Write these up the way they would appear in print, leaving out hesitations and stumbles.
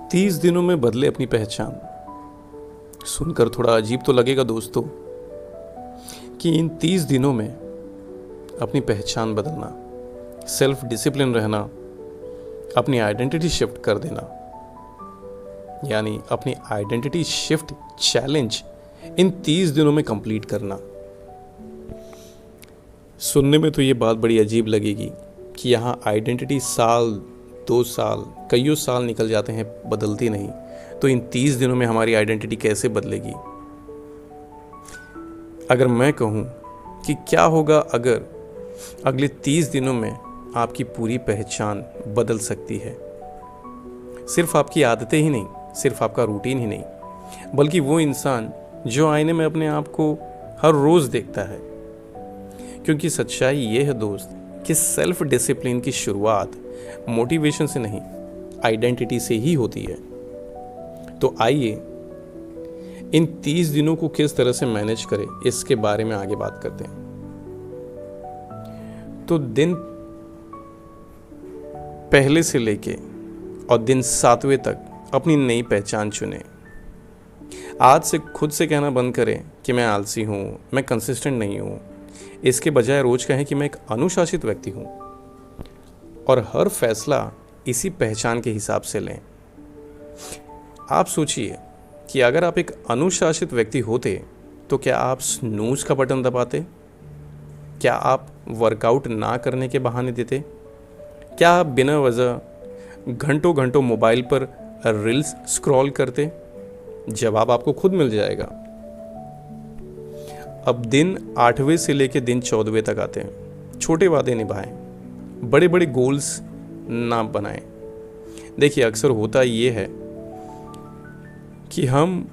30 दिनों में बदले अपनी पहचान। सुनकर थोड़ा अजीब तो लगेगा दोस्तों कि इन 30 दिनों में अपनी पहचान बदलना, सेल्फ डिसिप्लिन रहना, अपनी आइडेंटिटी शिफ्ट कर देना, यानी अपनी आइडेंटिटी शिफ्ट चैलेंज इन 30 दिनों में कंप्लीट करना। सुनने में तो ये बात बड़ी अजीब लगेगी कि यहाँ आइडेंटिटी साल 2 साल कईयों साल निकल जाते हैं, बदलती नहीं, तो इन 30 दिनों में हमारी आइडेंटिटी कैसे बदलेगी। अगर मैं कहूँ कि क्या होगा अगर अगले 30 दिनों में आपकी पूरी पहचान बदल सकती है। सिर्फ आपकी आदतें ही नहीं, सिर्फ आपका रूटीन ही नहीं, बल्कि वो इंसान जो आईने में अपने आप को हर रोज़ देखता है। क्योंकि सच्चाई ये है दोस्त कि सेल्फ डिसिप्लिन की शुरुआत मोटिवेशन से नहीं, आइडेंटिटी से ही होती है। तो आइए इन 30 दिनों को किस तरह से मैनेज करें, इसके बारे में आगे बात करते हैं। तो दिन पहले से लेके और दिन 7वें तक अपनी नई पहचान चुनें। आज से खुद से कहना बंद करें कि मैं आलसी हूँ, मैं कंसिस्टेंट नहीं हूँ। इसके बजाय रोज कहें कि मैं एक अनुशासित व्यक्ति हूँ, और हर फैसला इसी पहचान के हिसाब से लें। आप सोचिए कि अगर आप एक अनुशासित व्यक्ति होते तो क्या आप स्नूज का बटन दबाते? क्या आप वर्कआउट ना करने के बहाने देते? क्या आप बिना वजह घंटों घंटों मोबाइल पर रील्स स्क्रॉल करते? जवाब आपको खुद मिल जाएगा। अब दिन 8वें से लेकर दिन 14वें तक आते हैं। छोटे वादे निभाएं, बड़े बड़े गोल्स ना बनाएं। देखिए, अक्सर होता ये है कि हम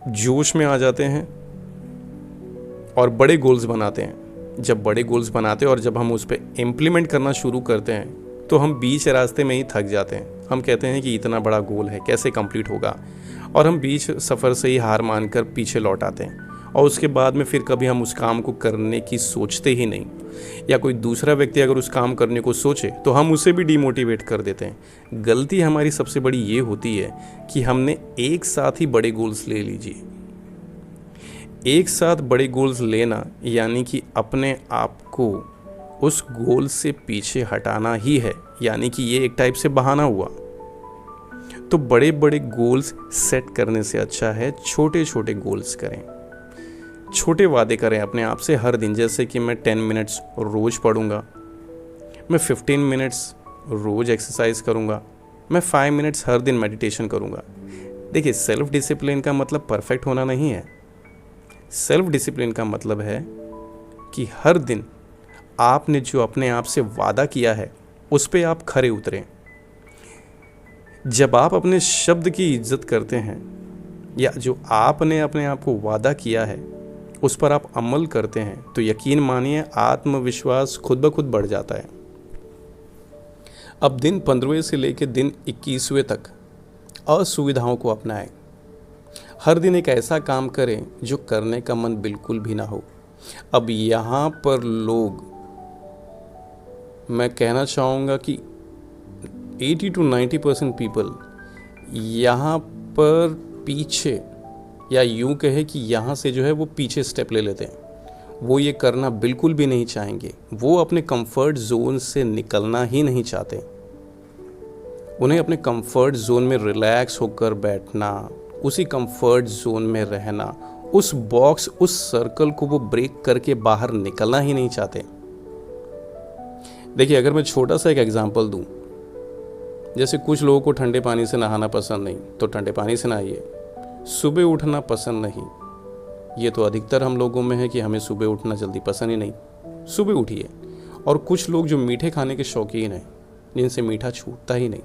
जोश में आ जाते हैं और बड़े गोल्स बनाते हैं। जब बड़े गोल्स बनाते हैं और जब हम उस पर इम्प्लीमेंट करना शुरू करते हैं तो हम बीच रास्ते में ही थक जाते हैं। हम कहते हैं कि इतना बड़ा गोल है, कैसे कंप्लीट होगा, और हम बीच सफ़र से ही हार मानकर पीछे लौट आते हैं। और उसके बाद में फिर कभी हम उस काम को करने की सोचते ही नहीं, या कोई दूसरा व्यक्ति अगर उस काम करने को सोचे तो हम उसे भी डिमोटिवेट कर देते हैं। गलती हमारी सबसे बड़ी ये होती है कि हमने एक साथ ही बड़े गोल्स ले लीजिए। एक साथ बड़े गोल्स लेना यानी कि अपने आप को उस गोल से पीछे हटाना ही है, यानी कि ये एक टाइप से बहाना हुआ। तो बड़े बड़े गोल्स सेट करने से अच्छा है छोटे छोटे गोल्स करें, छोटे वादे करें अपने आप से हर दिन। जैसे कि मैं 10 मिनट्स रोज पढ़ूंगा, मैं 15 मिनट्स रोज एक्सरसाइज करूंगा, मैं 5 मिनट्स हर दिन मेडिटेशन करूंगा। देखिए, सेल्फ डिसिप्लिन का मतलब परफेक्ट होना नहीं है। सेल्फ डिसिप्लिन का मतलब है कि हर दिन आपने जो अपने आप से वादा किया है उस पे आप खरे उतरें। जब आप अपने शब्द की इज्जत करते हैं, या जो आपने अपने आप को वादा किया है उस पर आप अमल करते हैं, तो यकीन मानिए आत्मविश्वास खुद ब खुद बढ़ जाता है। अब दिन 15वें से लेकर दिन 21वें तक असुविधाओं को अपनाएं। हर दिन एक ऐसा काम करें जो करने का मन बिल्कुल भी ना हो। अब यहाँ पर लोग, मैं कहना चाहूँगा कि 80 to 90% पीपल यहाँ पर पीछे, या यूँ कहे कि यहाँ से जो है वो पीछे स्टेप ले लेते हैं। वो ये करना बिल्कुल भी नहीं चाहेंगे। वो अपने कंफर्ट जोन से निकलना ही नहीं चाहते। उन्हें अपने कंफर्ट जोन में रिलैक्स होकर बैठना, उसी कंफर्ट जोन में रहना, उस बॉक्स, उस सर्कल को वो ब्रेक करके बाहर निकलना ही नहीं चाहते। देखिए, अगर मैं छोटा सा एक एग्जांपल दूं, जैसे कुछ लोगों को ठंडे पानी से नहाना पसंद नहीं तो ठंडे पानी से नहाइए। सुबह उठना पसंद नहीं, ये तो अधिकतर हम लोगों में है कि हमें सुबह उठना जल्दी पसंद ही नहीं, सुबह उठिए। और कुछ लोग जो मीठे खाने के शौकीन हैं, जिनसे मीठा छूटता ही नहीं,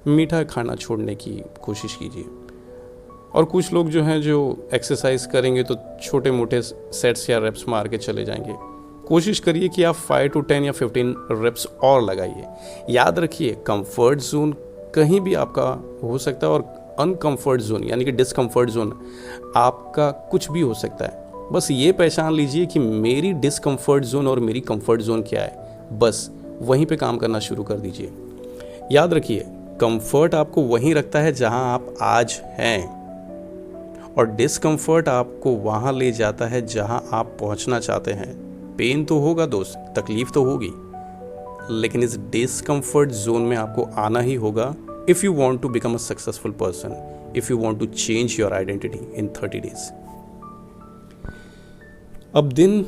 मीठा खाना छोड़ने की कोशिश कीजिए। और कुछ लोग जो हैं जो एक्सरसाइज करेंगे तो छोटे मोटे सेट्स या रेप्स मार के चले जाएंगे। कोशिश करिए कि आप 5 to 10 या 15 रेप्स और लगाइए। याद रखिए, कंफर्ट जोन कहीं भी आपका हो सकता है, और अनकंफर्ट जोन यानी कि डिस्कंफर्ट जोन आपका कुछ भी हो सकता है। बस ये पहचान लीजिए कि मेरी डिस्कंफर्ट जोन और मेरी कंफर्ट जोन क्या है, बस वहीं पे काम करना शुरू कर दीजिए। याद रखिए, कंफर्ट आपको वहीं रखता है जहां आप आज हैं, और डिस्कंफर्ट आपको वहां ले जाता है जहां आप पहुंचना चाहते हैं। पेन तो होगा दोस्त, तकलीफ तो होगी, लेकिन इस डिस्कंफर्ट जोन में आपको आना ही होगा if you want to become a successful person, if you want to change your identity in 30 days. अब दिन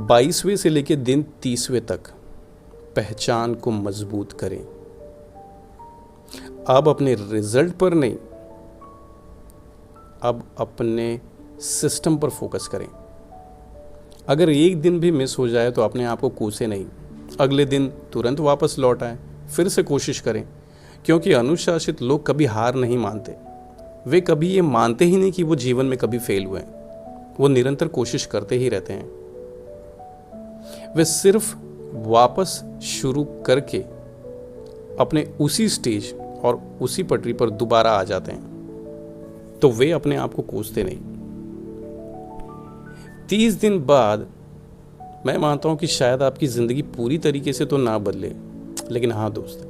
22वें से लेकर दिन 30वें तक पहचान को मजबूत करें। अब अपने रिजल्ट पर नहीं, अब अपने सिस्टम पर फोकस करें। अगर एक दिन भी मिस हो जाए तो अपने आप को कोसे नहीं, अगले दिन तुरंत वापस लौट आए, फिर से कोशिश करें, क्योंकि अनुशासित लोग कभी हार नहीं मानते। वे कभी ये मानते ही नहीं कि वो जीवन में कभी फेल हुए, वो निरंतर कोशिश करते ही रहते हैं। वे सिर्फ वापस शुरू करके अपने उसी स्टेज और उसी पटरी पर दोबारा आ जाते हैं, तो वे अपने आप को कोसते नहीं। 30 दिन बाद मैं मानता हूं कि शायद आपकी ज़िंदगी पूरी तरीके से तो ना बदले, लेकिन हाँ दोस्त,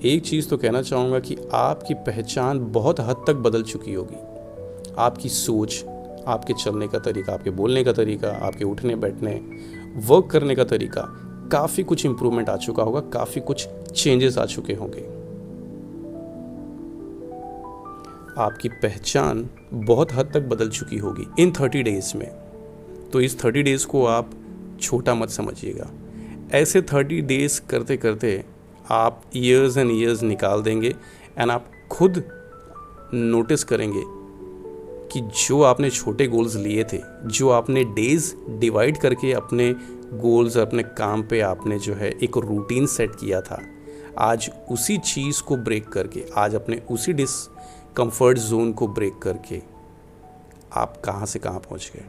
एक चीज़ तो कहना चाहूँगा कि आपकी पहचान बहुत हद तक बदल चुकी होगी। आपकी सोच, आपके चलने का तरीका, आपके बोलने का तरीका, आपके उठने बैठने, वर्क करने का तरीका, काफ़ी कुछ इम्प्रूवमेंट आ चुका होगा, काफ़ी कुछ चेंजेस आ चुके होंगे। आपकी पहचान बहुत हद तक बदल चुकी होगी इन 30 डेज़ में। तो इस 30 डेज़ को आप छोटा मत समझिएगा। ऐसे 30 डेज़ करते करते आप ईयर्स एंड ईयर्स निकाल देंगे, एंड आप खुद नोटिस करेंगे कि जो आपने छोटे गोल्स लिए थे, जो आपने डेज़ डिवाइड करके अपने गोल्स, अपने काम पे आपने जो है एक रूटीन सेट किया था, आज उसी चीज़ को ब्रेक करके, आज अपने उसी कंफर्ट जोन को ब्रेक करके आप कहाँ से कहाँ पहुँच गए।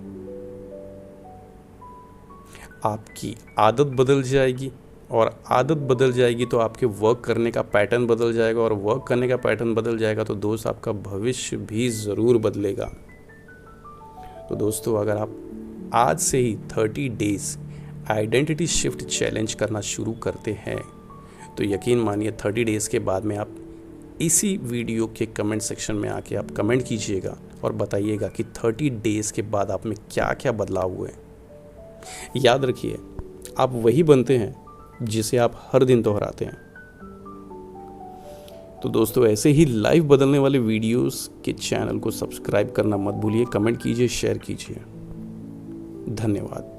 आपकी आदत बदल जाएगी, और आदत बदल जाएगी तो आपके वर्क करने का पैटर्न बदल जाएगा, और वर्क करने का पैटर्न बदल जाएगा तो दोस्त आपका भविष्य भी ज़रूर बदलेगा। तो दोस्तों, अगर आप आज से ही 30 डेज़ आइडेंटिटी शिफ्ट चैलेंज करना शुरू करते हैं, तो यकीन मानिए 30 डेज़ के बाद में आप इसी वीडियो के कमेंट सेक्शन में आके आप कमेंट कीजिएगा और बताइएगा कि 30 डेज़ के बाद आप में क्या क्या बदलाव हुए। याद रखिए, आप वही बनते हैं जिसे आप हर दिन दोहराते हैं। तो दोस्तों, ऐसे ही लाइफ बदलने वाले वीडियोस के चैनल को सब्सक्राइब करना मत भूलिए, कमेंट कीजिए, शेयर कीजिए। धन्यवाद।